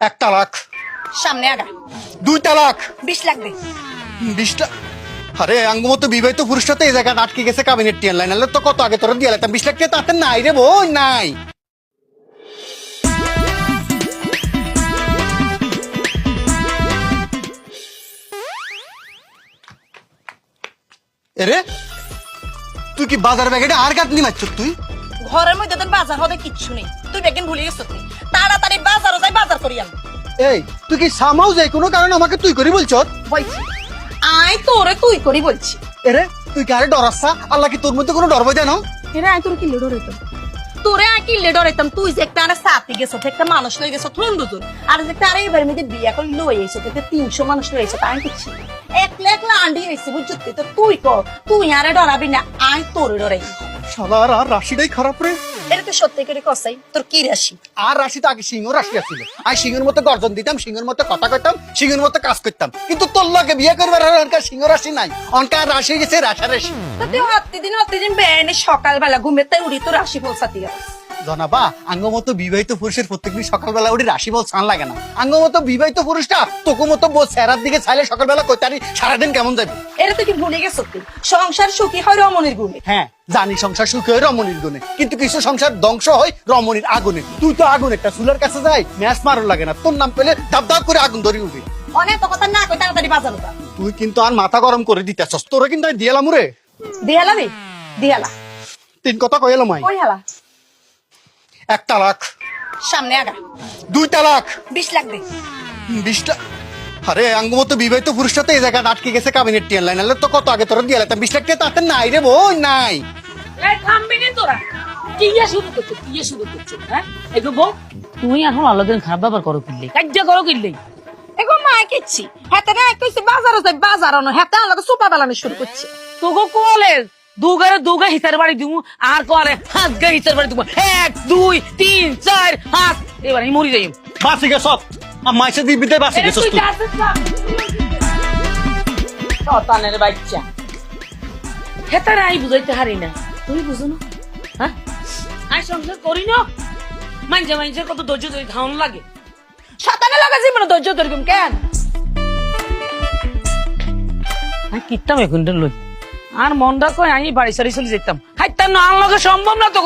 1 তালাক, সামনে আগা 2 তালাক, 20 লাখ দে। 20টা। আরে আঙ্গমতো বিবাহিত পুরুষটা তো এই জায়গায় আটকে গেছে কাবিনেট টিয়ার লাইন, নাহলে তো কত আগে তোরা দিয়ে লাইতাম। 20 লাখ টাকা তাতে নাই রে বই, নাই। এরে তুই কি বাজার ব্যাগেটা আর কাটনি মারছ তুই? ঘরের মধ্যে তোর বাজার হবে কিচ্ছু নেই, তুই বেগেন ভুলে গেছ তুই। তাড়াতাড়ি বাজারও যাই, বাজার করি আন। এই তুই কি সামাও যাই কোনো কারণে আমাকে তুই করি বলছ? বলছি আই তোরে তুই করি বলছি। এরে তুই কারে ডরাচ্ছা? আল্লাহ কি তোর মধ্যে কোনো ডর ভয় জানো? এরে আই তোর কি লেডর হইতাম, তোরে আই কি লেডর হইতাম। তুই যে একটা আরে সাথে গেছ, একটা মানুষ লই গেছ থুন দুজন, আর যে একটা আরে এবার মধ্যে বিয়া করে লই এসে থেকে 300 মানুষ লই এসে তাই কিছু একলা একলা আন্ডি হইছে বুঝছিস তো। তুই কর, তুই আরে ডরাবি না, আই তোরে ডরাই। শালার আর রাশিটাই খারাপ রে। এটা তুই সত্যি করে কসাই, তোর কি রাশি? আর রাশি তো আগে সিংহ রাশি আছিল। আর সিংহের মতো গর্জন দিতাম, সিংহের মতো কথা কইতাম, সিংহের মতো কাজ করতাম। কিন্তু তোর লগে বিয়ে করবার আর অনকার সিংহ রাশি নাই, অনকার রাশি গেছে রাশা রাশি। তো তুই প্রতিদিন বেড়ে সকালবেলা ঘুমেতে উড়ি তো রাশি ফলসাতি জনাবা আঙ্গমতো বিবাহিত পুরুষের প্রত্যেকদিন সকালবেলা উঠে রাশি বল ছান লাগে না। আঙ্গমতো বিবাহিত পুরুষটা তোকে মতো বল চেহারার দিকে চাইলে সকালবেলা কইতারি সারাদিন কেমন যাবে। এটা তুই কি ভুলে গেছ? তুই সংসার সুখী হয় রমণীর গুণে। হ্যাঁ জানি সংসার সুখী হয় রমণীর গুণে, কিন্তু কিছু সংসার ধ্বংস হয় রমণীর আগুনে। তুই তো আগুন একটা চুলার কাছে যাই ম্যাচ মারো লাগে না, তোর নাম পেলে ধাপ ধাপ করে আগুন ধরে উঠে। অনেক কথা না কই তাড়াতাড়ি বাজার উঠা। তুই কিন্তু আর মাথা গরম করে দিতেছস, তোরে কিন্তু আমি দিয়ালাম রে। দিয়ালা রে দিয়ালা, 3 কথা কইলাম আই। কই হালা? 1 তালাক, সামনে আগা 2 তালাক, 20 লাখ দে। 20টা। আরে আঙ্গমতো বিবাহিত পুরুষটা তো এই জায়গায় আটকে গেছে কাবিনেট টিয়ার লাইন, নাহলে তো কত আগে তোরা দিয়ে লাইতাম। 20 লাখ টাকা তাতে নাই রে বই, নাই। এই থামবি না তোরা, কি শুরু করছো হ্যাঁ? এগো বল, তুই এখন আলাদা খারাপ ব্যাপার করো কিনলে, কাজ্জা করো কিনলে। এগো মা কিচ্ছি হাতে না কইছে বাজারও যাই, বাজার আনো হাতে আলাদা সুপা বেলানো শুরু করছে। তোকে কলের দুগা হিসার বাড়ি দিব, আর কলে 5 গা হিসার বাড়ি দিব। 1 2 3 4 5, এবার আমি মরি যাই। বাসি গে সব মাইসে দিবিতে বাসি গেছস তুই। শতানের বাচ্চা, হেতারা আই বুঝাইতে হারি না, তুই বুঝো না? হ্যাঁ আই সংসার করি না, মাইনছে কত ধৈর্য ধরে খাওয়ানো লাগে। শতানে লাগা জীবন ধৈর্য ধরবি কেন? আমি কিতাম এখন লই, আর মনটা কয় আমি বাড়ি সারি চলে যেতাম, হাইতাম না, আমার লগে সম্ভব না তো।